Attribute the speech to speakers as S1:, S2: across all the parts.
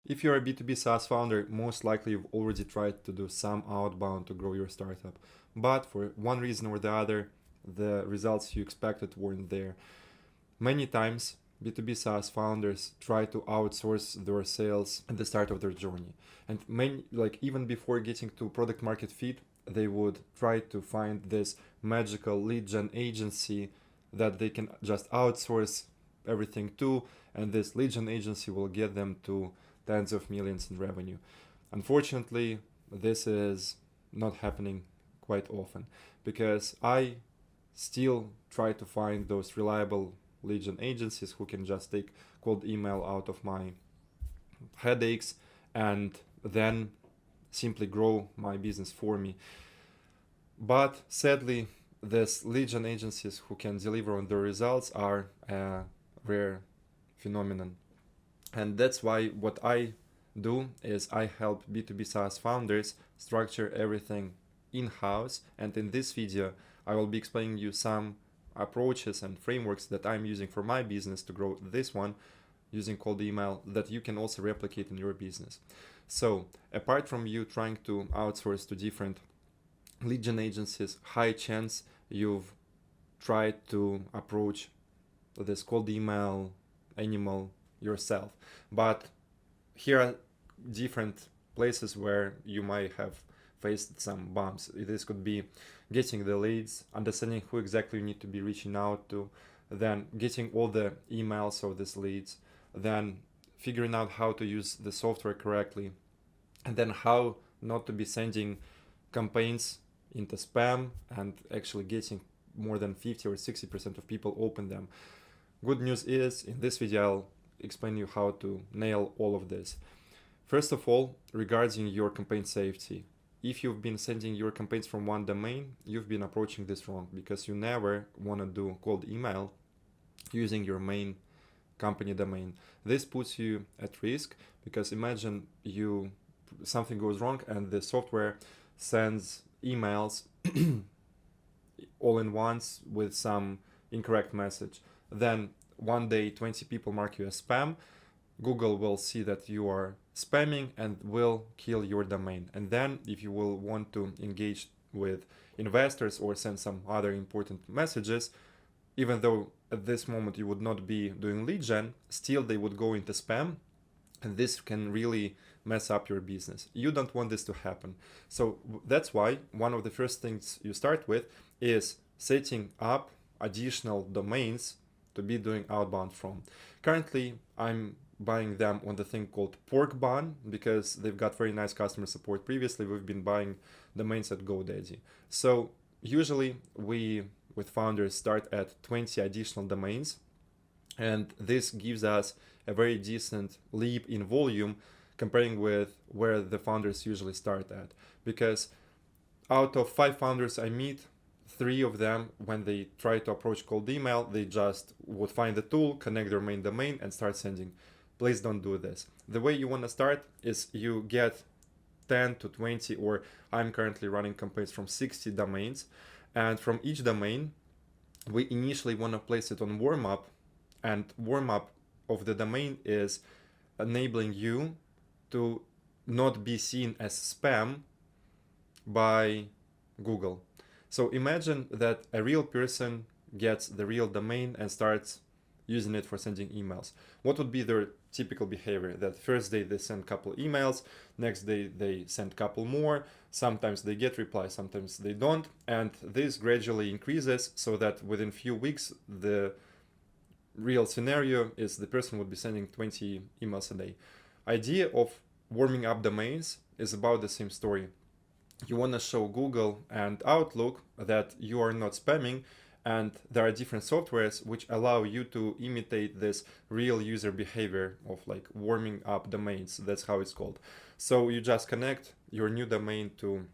S1: If you're a B2B SaaS founder, most likely you've already tried to do some outbound to grow your startup. But for one reason or the other, the results you expected weren't there. Many times, B2B SaaS founders try to outsource their sales at the start of their journey. And many, like even before getting to product market fit, they would try to find this magical lead gen agency that they can just outsource everything to, and this lead gen agency will get them to tens of millions in revenue. Unfortunately, this is not happening quite often because I still try to find those reliable lead gen agencies who can just take cold email out of my headaches and then simply grow my business for me. But sadly, these lead gen agencies who can deliver on the results are a rare phenomenon. And that's why what I do is I help B2B SaaS founders structure everything in-house. And in this video, I will be explaining you some approaches and frameworks that I'm using for my business to grow this one using cold email that you can also replicate in your business. So apart from you trying to outsource to different lead gen agencies, high chance you've tried to approach this cold email animal yourself. But here are different places where you might have faced some bumps. This could be getting the leads, understanding who exactly you need to be reaching out to, then getting all the emails of these leads, then figuring out how to use the software correctly, and then how not to be sending campaigns into spam and actually getting more than 50 or 60% of people open them. Good news is, in this video, I'll explain you how to nail all of this. First of all, regarding your campaign safety, if you've been sending your campaigns from one domain, you've been approaching this wrong because you never want to do cold email using your main company domain. This puts you at risk because imagine something goes wrong and the software sends emails all in once with some incorrect message. Then one day 20 people mark you as spam. Google will see that you are spamming and will kill your domain. And then if you will want to engage with investors or send some other important messages, even though at this moment you would not be doing lead gen, still they would go into spam, and this can really mess up your business. You don't want this to happen. So that's why one of the first things you start with is setting up additional domains to be doing outbound from. Currently, I'm buying them on the thing called Pork Bun because they've got very nice customer support. Previously, we've been buying domains at GoDaddy. So usually we, with founders, start at 20 additional domains, and this gives us a very decent leap in volume comparing with where the founders usually start at. Because out of 5 founders I meet, 3 of them, when they try to approach cold email, they just would find the tool, connect their main domain, and start sending. Please don't do this. The way you want to start is you get 10 to 20, or I'm currently running campaigns from 60 domains, and from each domain, we initially want to place it on warm up, and warm up of the domain is enabling you to not be seen as spam by Google. So imagine that a real person gets the real domain and starts using it for sending emails. What would be their typical behavior? That first day they send a couple emails, next day they send a couple more, sometimes they get replies, sometimes they don't, and this gradually increases so that within few weeks the real scenario is the person would be sending 20 emails a day. Idea of warming up domains is about the same story. You want to show Google and Outlook that you are not spamming, and there are different softwares which allow you to imitate this real user behavior of like warming up domains. That's how it's called. So you just connect your new domain to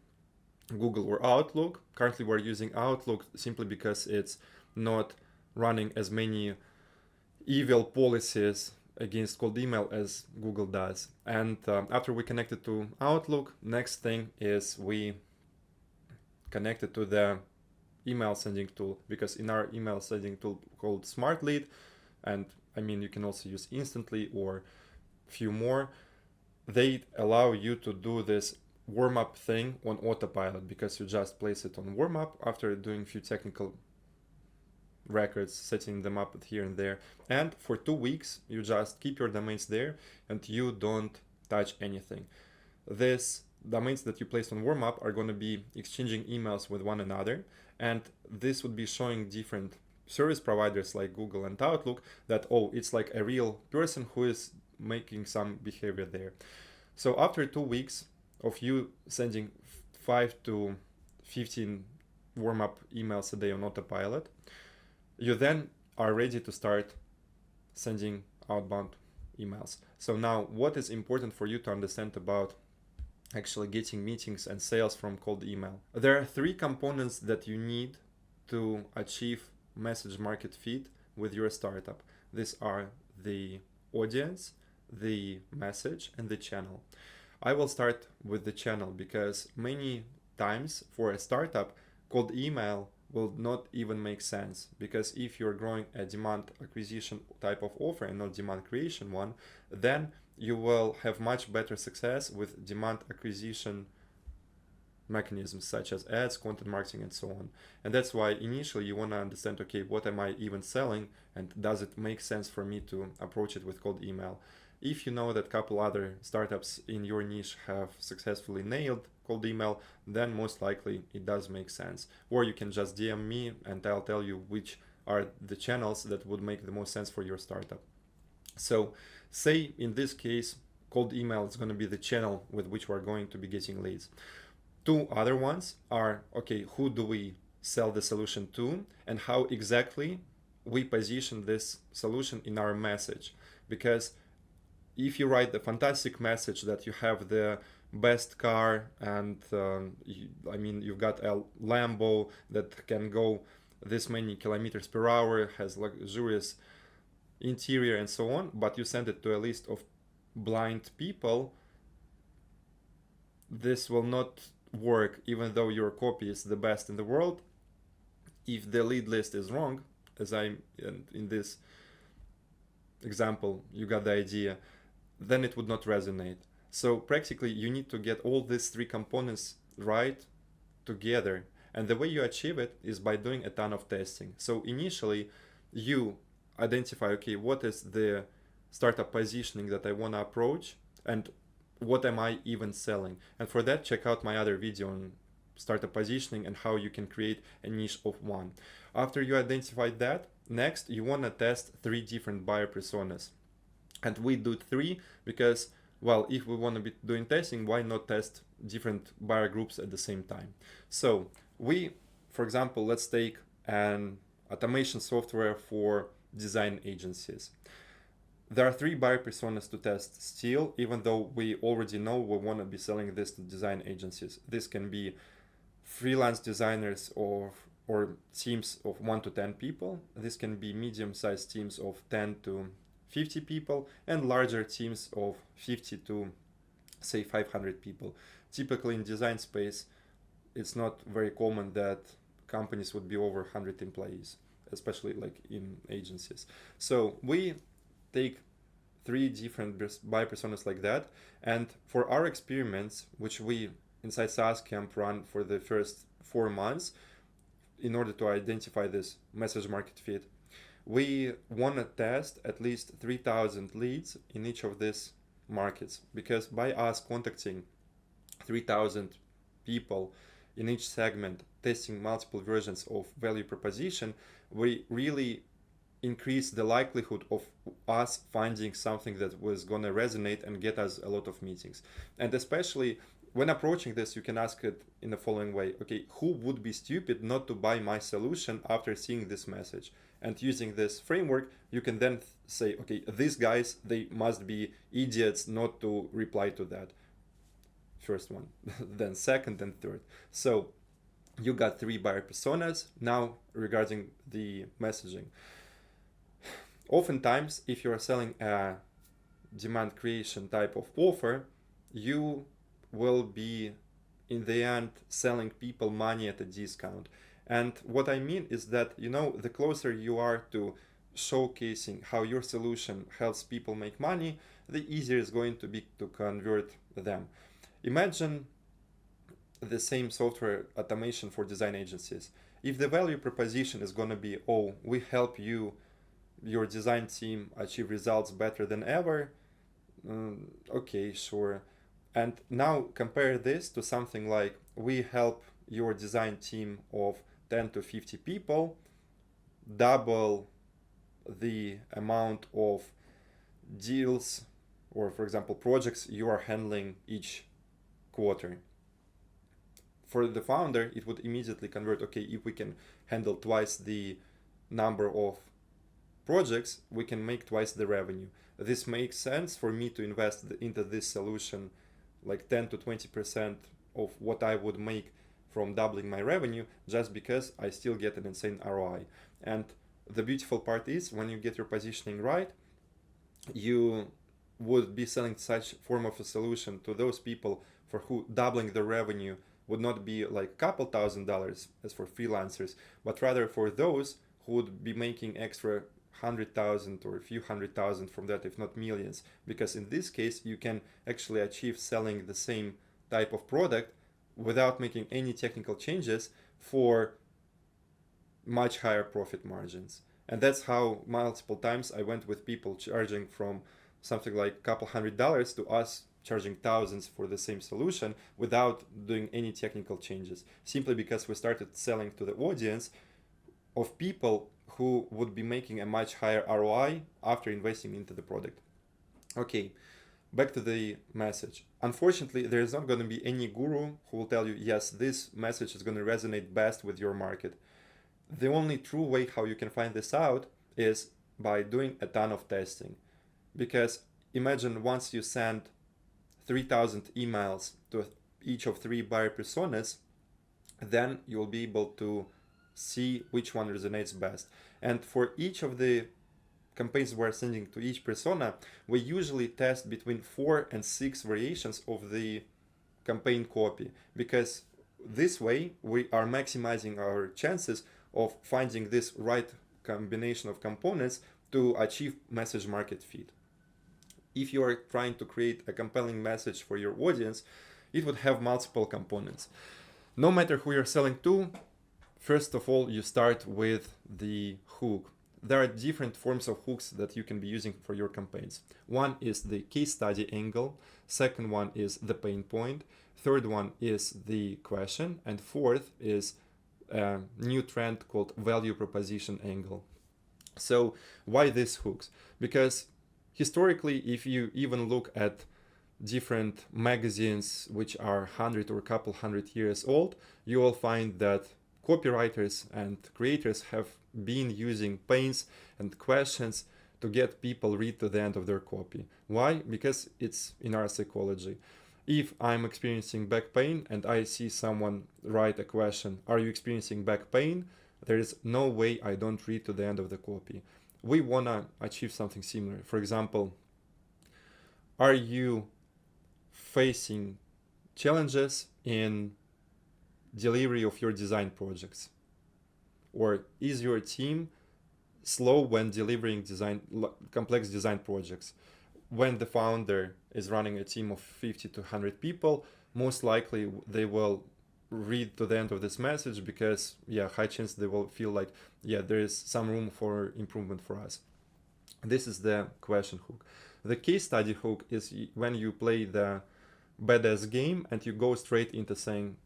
S1: Google or Outlook. Currently we're using Outlook simply because it's not running as many evil policies against cold email as Google does. And after we connect it to Outlook, next thing is we connect it to the email sending tool, because in our email sending tool called Smart Lead, and I mean you can also use Instantly or few more, they allow you to do this warm-up thing on autopilot, because you just place it on warm-up after doing a few technical records, setting them up here and there. And for 2 weeks, you just keep your domains there and you don't touch anything. These domains that you placed on warm-up are going to be exchanging emails with one another. And this would be showing different service providers like Google and Outlook that, oh, it's like a real person who is making some behavior there. So after 2 weeks of you sending 5 to 15 warm-up emails a day on autopilot, you then are ready to start sending outbound emails. So now, what is important for you to understand about actually getting meetings and sales from cold email? There are 3 components that you need to achieve message market fit with your startup. These are the audience, the message, and the channel. I will start with the channel because many times for a startup, cold email will not even make sense, because if you're growing a demand acquisition type of offer and not demand creation one, then you will have much better success with demand acquisition mechanisms such as ads, content marketing, and so on. And that's why initially you want to understand, okay, what am I even selling, and does it make sense for me to approach it with cold email? If you know that a couple other startups in your niche have successfully nailed cold email, then most likely it does make sense. Or you can just DM me and I'll tell you which are the channels that would make the most sense for your startup. So say in this case, cold email is going to be the channel with which we're going to be getting leads. 2 other ones are, okay, who do we sell the solution to, and how exactly we position this solution in our message? Because if you write the fantastic message that you have the best car and you've got a Lambo that can go this many kilometers per hour, has luxurious interior and so on, but you send it to a list of blind people, this will not work even though your copy is the best in the world. If the lead list is wrong, as I'm in this example, you got the idea, then it would not resonate. So practically you need to get all these 3 components right together. And the way you achieve it is by doing a ton of testing. So initially you identify, okay, what is the startup positioning that I want to approach, and what am I even selling? And for that, check out my other video on startup positioning and how you can create a niche of one. After you identify that, next you want to test 3 different buyer personas. And we do 3 because, well, if we want to be doing testing, why not test different buyer groups at the same time? So we, for example, let's take an automation software for design agencies. There are 3 buyer personas to test still, even though we already know we want to be selling this to design agencies. This can be freelance designers or teams of 1 to 10 people. This can be medium-sized teams of 10 to 50 people, and larger teams of 50 to say 500 people. Typically in design space, it's not very common that companies would be over 100 employees, especially like in agencies. So we take 3 different buyer personas like that, and for our experiments, which we inside SaaS Camp run for the first 4 months in order to identify this message market fit, we want to test at least 3,000 leads in each of these markets, because by us contacting 3,000 people in each segment, testing multiple versions of value proposition, we really increase the likelihood of us finding something that was going to resonate and get us a lot of meetings. And especially when approaching this, you can ask it in the following way: okay, who would be stupid not to buy my solution after seeing this message? And using this framework, you can then say, okay, these guys, they must be idiots not to reply to that first one, then second and third. So you got 3 buyer personas. Now regarding the messaging, oftentimes if you're selling a demand creation type of offer, you will be in the end selling people money at a discount. And what I mean is that, the closer you are to showcasing how your solution helps people make money, the easier it's going to be to convert them. Imagine the same software automation for design agencies. If the value proposition is going to be, oh, we help you, your design team, achieve results better than ever, okay, sure. And now compare this to something like, we help your design team of 10 to 50 people double the amount of deals or, for example, projects you are handling each quarter. For the founder, it would immediately convert, okay, if we can handle twice the number of projects, we can make twice the revenue. This makes sense for me to invest into this solution like 10 to 20% of what I would make from doubling my revenue, just because I still get an insane ROI. And the beautiful part is, when you get your positioning right, you would be selling such form of a solution to those people for who doubling the revenue would not be like a couple $1,000s as for freelancers, but rather for those who would be making extra 100,000 or a few 100,000 from that, if not millions. Because in this case, you can actually achieve selling the same type of product without making any technical changes for much higher profit margins. And that's how multiple times I went with people charging from something like a couple $100s to us charging thousands for the same solution without doing any technical changes, simply because we started selling to the audience of people who would be making a much higher ROI after investing into the product. Okay, back to the message. Unfortunately, there is not going to be any guru who will tell you, yes, this message is going to resonate best with your market. The only true way how you can find this out is by doing a ton of testing. Because imagine once you send 3,000 emails to each of 3 buyer personas, then you'll be able to see which one resonates best. And for each of the campaigns we're sending to each persona, we usually test between 4 and 6 variations of the campaign copy, because this way we are maximizing our chances of finding this right combination of components to achieve message market fit. If you are trying to create a compelling message for your audience, it would have multiple components. No matter who you're selling to, first of all, you start with the hook. There are different forms of hooks that you can be using for your campaigns. One is the case study angle. Second one is the pain point. Third one is the question. And fourth is a new trend called value proposition angle. So why these hooks? Because historically, if you even look at different magazines which are 100 or a couple 100 years old, you will find that copywriters and creators have been using pains and questions to get people read to the end of their copy. Why? Because it's in our psychology. If I'm experiencing back pain and I see someone write a question, are you experiencing back pain? There is no way I don't read to the end of the copy. We want to achieve something similar. For example, are you facing challenges in delivery of your design projects? Or is your team slow when delivering complex design projects? When the founder is running a team of 50 to 100 people, most likely they will read to the end of this message because, high chance they will feel like, there is some room for improvement for us. This is the question hook. The case study hook is when you play the badass game and you go straight into saying,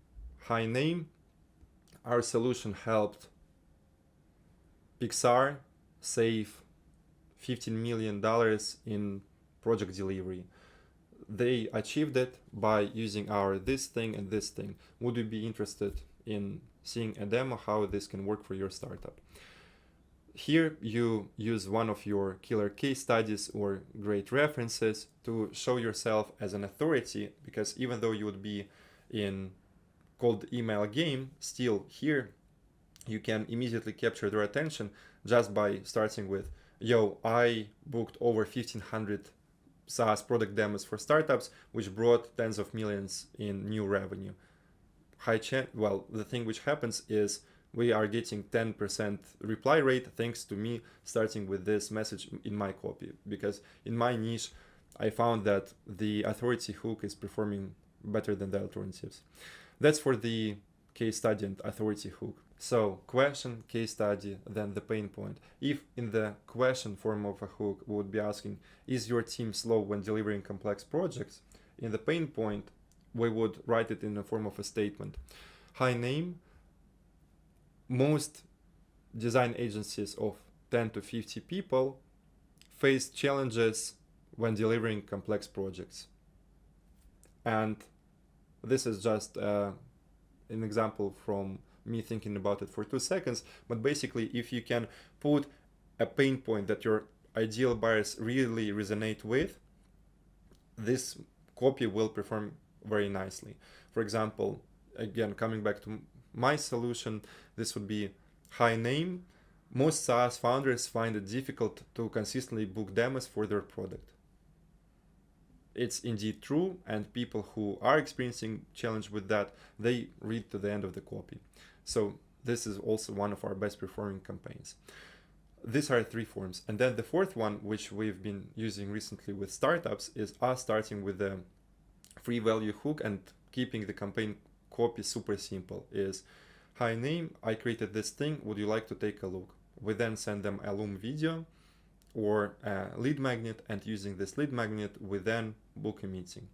S1: hi name, our solution helped Pixar save $15 million in project delivery. They achieved it by using our this thing and this thing. Would you be interested in seeing a demo how this can work for your startup? Here you use one of your killer case studies or great references to show yourself as an authority, because even though you would be in cold email game, still here you can immediately capture their attention just by starting with, I booked over 1,500 SaaS product demos for startups, which brought tens of millions in new revenue. The thing which happens is we are getting 10% reply rate thanks to me starting with this message in my copy, because in my niche, I found that the authority hook is performing better than the alternatives. That's for the case study and authority hook. So question, case study, then the pain point. If in the question form of a hook we would be asking, is your team slow when delivering complex projects? In the pain point, we would write it in the form of a statement. Hi name, most design agencies of 10 to 50 people face challenges when delivering complex projects. And this is just an example from me thinking about it for 2 seconds. But basically, if you can put a pain point that your ideal buyers really resonate with, this copy will perform very nicely. For example, again, coming back to my solution, this would be high name. Most SaaS founders find it difficult to consistently book demos for their product. It's indeed true, and people who are experiencing challenge with that, they read to the end of the copy. So this is also one of our best performing campaigns. These are 3 forms. And then the 4th one, which we've been using recently with startups, is us starting with the free value hook and keeping the campaign copy super simple. Is, hi name, I created this thing, would you like to take a look? We then send them a Loom video or a lead magnet, and using this lead magnet, we then book a meeting.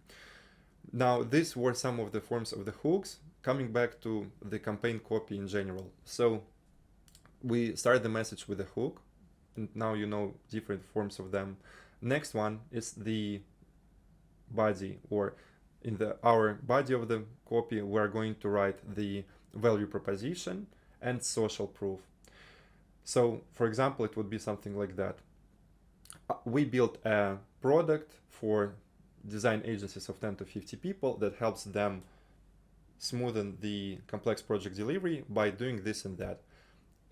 S1: Now, these were some of the forms of the hooks. Coming back to the campaign copy in general. So we start the message with a hook, and now you know different forms of them. Next one is the body, or in our body of the copy, we're going to write the value proposition and social proof. So, for example, it would be something like that. We built a product for design agencies of 10 to 50 people that helps them smoothen the complex project delivery by doing this and that.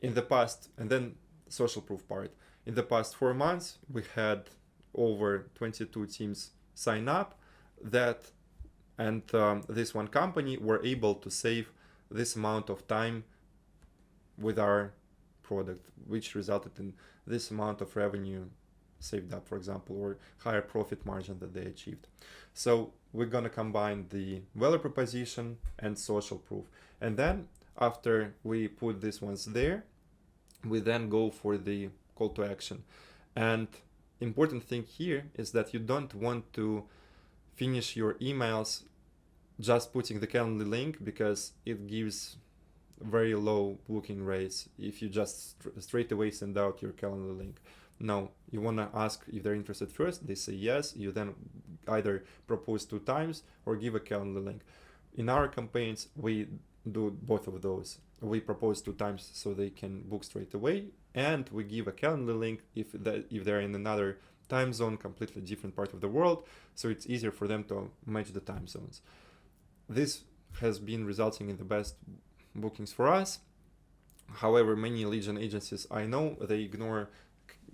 S1: In the past, and then social proof part, in the past 4 months, we had over 22 teams sign up that, and this one company were able to save this amount of time with our product, which resulted in this amount of revenue saved up, for example, or higher profit margin that they achieved. So we're going to combine the value proposition and social proof. And then after we put these ones there, we then go for the call to action. And important thing here is that you don't want to finish your emails just putting the calendar link, because it gives very low booking rates if you just straight away send out your calendar link. No, you want to ask if they're interested first. They say yes. You then either propose 2 times or give a calendar link. In our campaigns, we do both of those. We propose 2 times so they can book straight away, and we give a calendar link if they're in another time zone, completely different part of the world, so it's easier for them to match the time zones. This has been resulting in the best bookings for us. However, many lead gen agencies I know, they ignore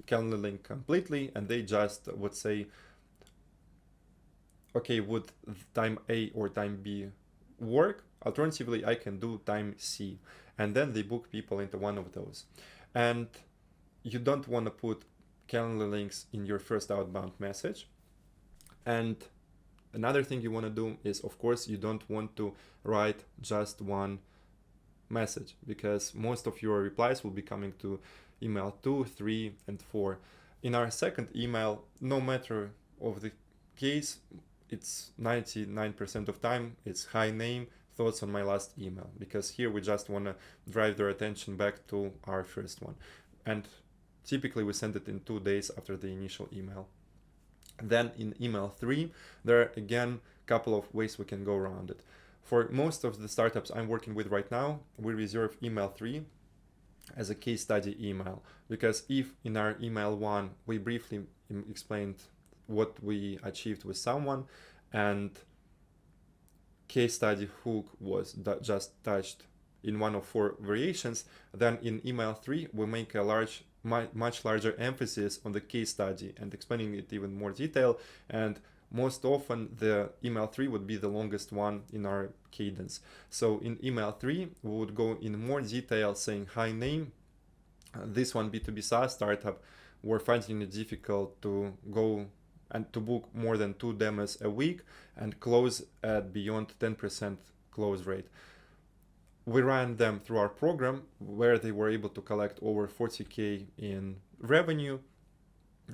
S1: calendar link completely, and they just would say, okay, would time A or time B work? Alternatively, I can do time C. And then they book people into one of those. And you don't want to put calendar links in your first outbound message. And another thing you want to do is, of course, you don't want to write just one message, because most of your replies will be coming to email 2, 3, and 4. In our second email, no matter of the case, it's 99% of time, it's hi name, thoughts on my last email, because here we just want to drive their attention back to our first one. And typically we send it in 2 days after the initial email. Then in email 3, there are again a couple of ways we can go around it. For most of the startups I'm working with right now, we reserve email 3 as a case study email, because if in our email 1 we briefly explained what we achieved with someone, and case study hook was just touched in one of 4 variations, then in email 3 we make a much larger emphasis on the case study and explaining it even more detail, and most often the email 3 would be the longest one in our cadence. So in email 3 we would go in more detail saying, hi name, this one B2B SaaS startup, we're finding it difficult to go and to book more than 2 demos a week and close at beyond 10% close rate. We ran them through our program where they were able to collect over 40K in revenue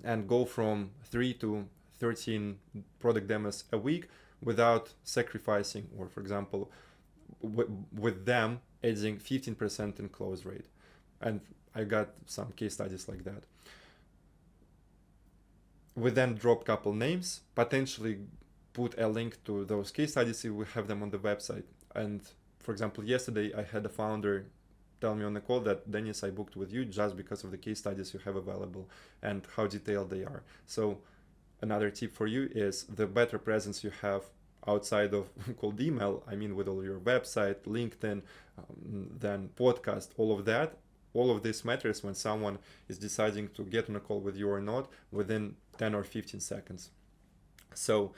S1: and go from 3 to 13 product demos a week without sacrificing, or for example, with them adding 15% in close rate. And I got some case studies like that. We then drop couple names, potentially put a link to those case studies if we have them on the website. And for example, yesterday I had a founder tell me on the call that, Denis, I booked with you just because of the case studies you have available and how detailed they are. So another tip for you is the better presence you have outside of cold email, I mean with all your website, LinkedIn, then podcast, all of this matters when someone is deciding to get on a call with you or not within 10 or 15 seconds. So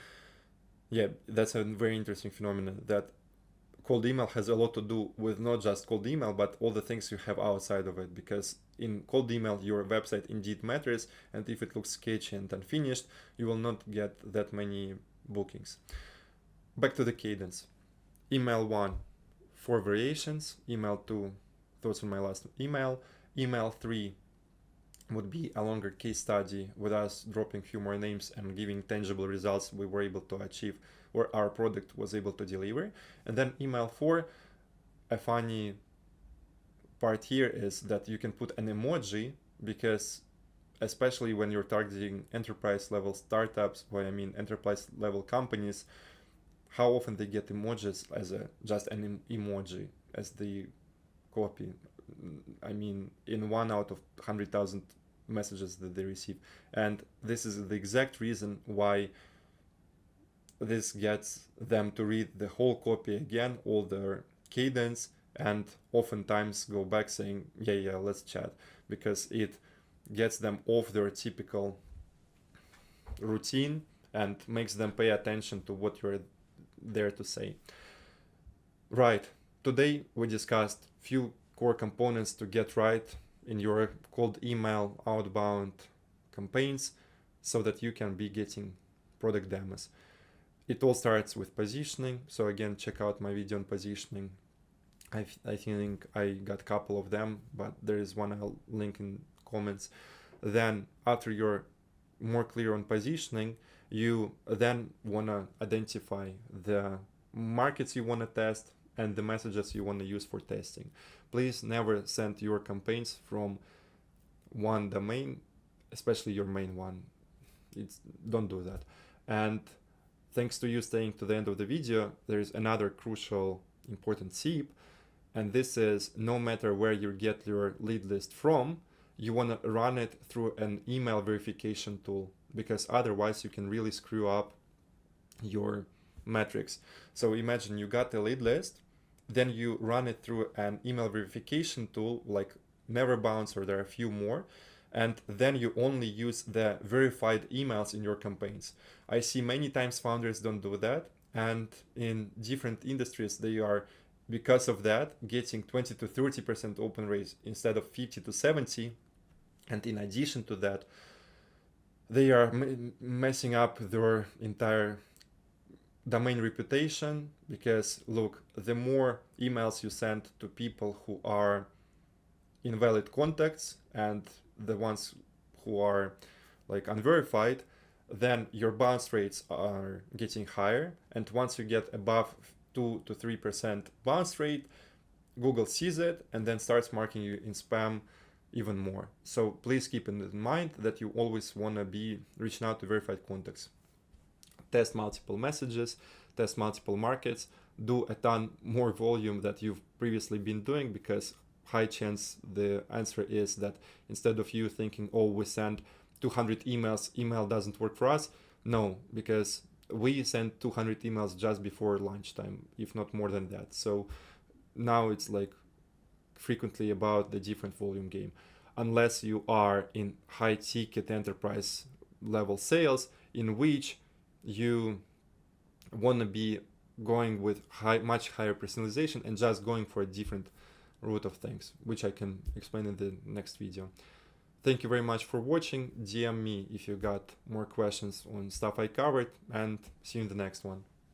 S1: yeah, that's a very interesting phenomenon, that cold email has a lot to do with not just cold email, but all the things you have outside of it, because in cold email, your website indeed matters. And if it looks sketchy and unfinished, you will not get that many bookings. Back to the cadence. Email 1, 4 variations. Email 2, thoughts on my last email. Email 3 would be a longer case study with us dropping a few more names and giving tangible results we were able to achieve or our product was able to deliver. And then email 4, a funny part here is that you can put an emoji, because especially when you're targeting enterprise level startups, or I mean enterprise level companies, how often they get emojis as just an emoji as the copy. I mean, in 1 out of 100,000 messages that they receive. And this is the exact reason why this gets them to read the whole copy again, all their cadence, and oftentimes go back saying, yeah, let's chat, because it gets them off their typical routine and makes them pay attention to what you're there to say. Right, today we discussed few core components to get right in your cold email outbound campaigns so that you can be getting product demos. It all starts with positioning. So again, check out my video on positioning. I think I got a couple of them, but there is one I'll link in comments. Then after you're more clear on positioning, you then want to identify the markets you want to test and the messages you want to use for testing. Please never send your campaigns from one domain, especially your main one. Don't do that. And thanks to you staying to the end of the video, there's another crucial important tip, and this is no matter where you get your lead list from, you want to run it through an email verification tool, because otherwise you can really screw up your metrics. So imagine you got the lead list, then you run it through an email verification tool like Neverbounce, or there are a few more, and then you only use the verified emails in your campaigns. I see many times founders don't do that, and in different industries they are, because of that, getting 20 to 30% open rates instead of 50 to 70. And in addition to that, they are messing up their entire domain reputation, because look, the more emails you send to people who are invalid contacts and the ones who are like unverified, then your bounce rates are getting higher. And once you get above 2 to 3% bounce rate, Google sees it and then starts marking you in spam even more. So please keep in mind that you always want to be reaching out to verified contacts. Test multiple messages, test multiple markets, do a ton more volume that you've previously been doing, because high chance the answer is that instead of you thinking, oh, we send 200 emails, email doesn't work for us. No, because we sent 200 emails just before lunchtime, if not more than that. So now it's like frequently about the different volume game. Unless you are in high ticket enterprise level sales, in which you want to be going with much higher personalization and just going for a different route of things, which I can explain in the next video. Thank you very much for watching. DM me if you got more questions on stuff I covered, and see you in the next one.